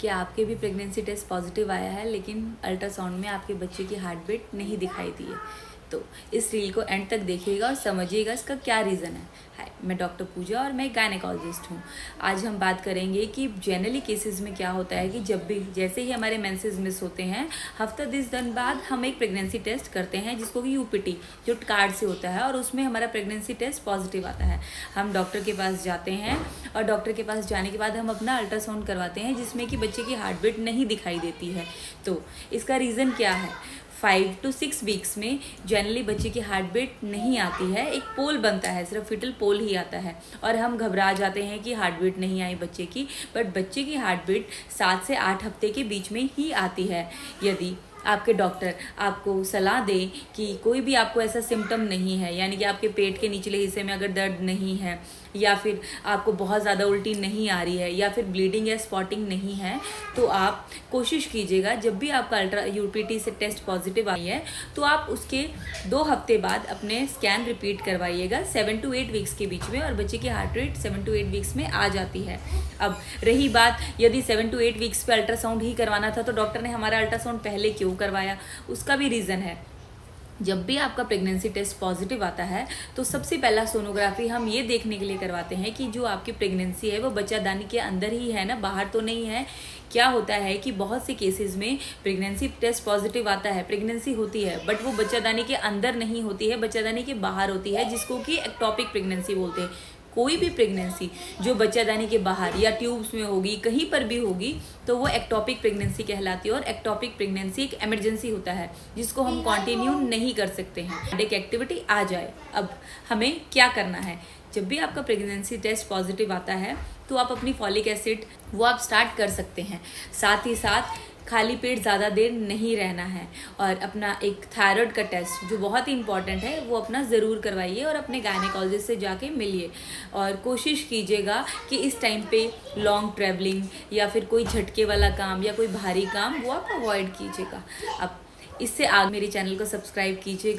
कि आपके भी प्रेगनेंसी टेस्ट पॉजिटिव आया है लेकिन अल्ट्रासाउंड में आपके बच्चे की हार्ट बीट नहीं दिखाई दी है। तो इस रील को एंड तक देखिएगा और समझिएगा इसका क्या रीज़न है। हाय, मैं डॉक्टर पूजा और मैं गायनेकोलॉजिस्ट हूँ। आज हम बात करेंगे कि जनरली केसेस में क्या होता है कि जब भी जैसे ही हमारे मेंसेस मिस होते हैं हफ्ता 10 दिन बाद हम एक प्रेगनेंसी टेस्ट करते हैं जिसको कि यूपीटी जो कार्ड से होता है और उसमें हमारा प्रेगनेंसी टेस्ट पॉजिटिव आता है। हम डॉक्टर के पास जाते हैं और डॉक्टर के पास जाने के बाद हम अपना अल्ट्रासाउंड करवाते हैं जिसमें कि बच्चे की हार्ट बीट नहीं दिखाई देती है। तो इसका रीज़न क्या है? 5 to 6 वीक्स में जनरली बच्चे की हार्ट बीट नहीं आती है, एक पोल बनता है, सिर्फ फिटल पोल ही आता है और हम घबरा जाते हैं कि हार्ट बीट नहीं आई बच्चे की। बट बच्चे की हार्ट बीट 7 से 8 हफ्ते के बीच में ही आती है। यदि आपके डॉक्टर आपको सलाह दे कि कोई भी आपको ऐसा सिम्टम नहीं है, यानी कि आपके पेट के निचले हिस्से में अगर दर्द नहीं है या फिर आपको बहुत ज़्यादा उल्टी नहीं आ रही है या फिर ब्लीडिंग या स्पॉटिंग नहीं है, तो आप कोशिश कीजिएगा जब भी आपका अल्ट्रा यूपीटी से टेस्ट पॉजिटिव आई है तो आप उसके 2 हफ्ते बाद अपने स्कैन रिपीट करवाइएगा 7 to 8 वीक्स के बीच में, और बच्चे की हार्ट रेट 7 to 8 वीक्स में आ जाती है। अब रही बात, यदि 7 to 8 वीक्स पे अल्ट्रासाउंड ही करवाना था तो डॉक्टर ने हमारा अल्ट्रासाउंड पहले क्यों करवाया? उसका भी रीज़न है। जब भी आपका प्रेगनेंसी टेस्ट पॉजिटिव आता है तो सबसे पहला सोनोग्राफी हम ये देखने के लिए करवाते हैं कि जो आपकी प्रेगनेंसी है वो बच्चादानी के अंदर ही है ना, बाहर तो नहीं है। क्या होता है कि बहुत से केसेस में प्रेगनेंसी टेस्ट पॉजिटिव आता है, प्रेगनेंसी होती है बट वो बच्चादानी के अंदर नहीं होती है, बच्चादानी के बाहर होती है, जिसको कि एक्टोपिक प्रेगनेंसी बोलते हैं। कोई भी प्रेगनेंसी जो बच्चादानी के बाहर या ट्यूब्स में होगी, कहीं पर भी होगी, तो वो एक्टोपिक प्रेगनेंसी कहलाती है। और एक्टोपिक प्रेगनेंसी एक इमरजेंसी होता है जिसको हम कंटिन्यू नहीं कर सकते हैं, एक एक्टिविटी आ जाए। अब हमें क्या करना है? जब भी आपका प्रेगनेंसी टेस्ट पॉजिटिव आता है तो आप अपनी फॉलिक एसिड वो आप स्टार्ट कर सकते हैं। साथ ही साथ खाली पेट ज़्यादा देर नहीं रहना है और अपना एक थायराइड का टेस्ट जो बहुत ही इंपॉर्टेंट है वो अपना ज़रूर करवाइए और अपने गायनेकोलॉजिस्ट से जाके मिलिए। और कोशिश कीजिएगा कि इस टाइम पे लॉन्ग ट्रैवलिंग या फिर कोई झटके वाला काम या कोई भारी काम वो आप अवॉइड कीजिएगा। अब इससे आगे मेरे चैनल को सब्सक्राइब कीजिएगा।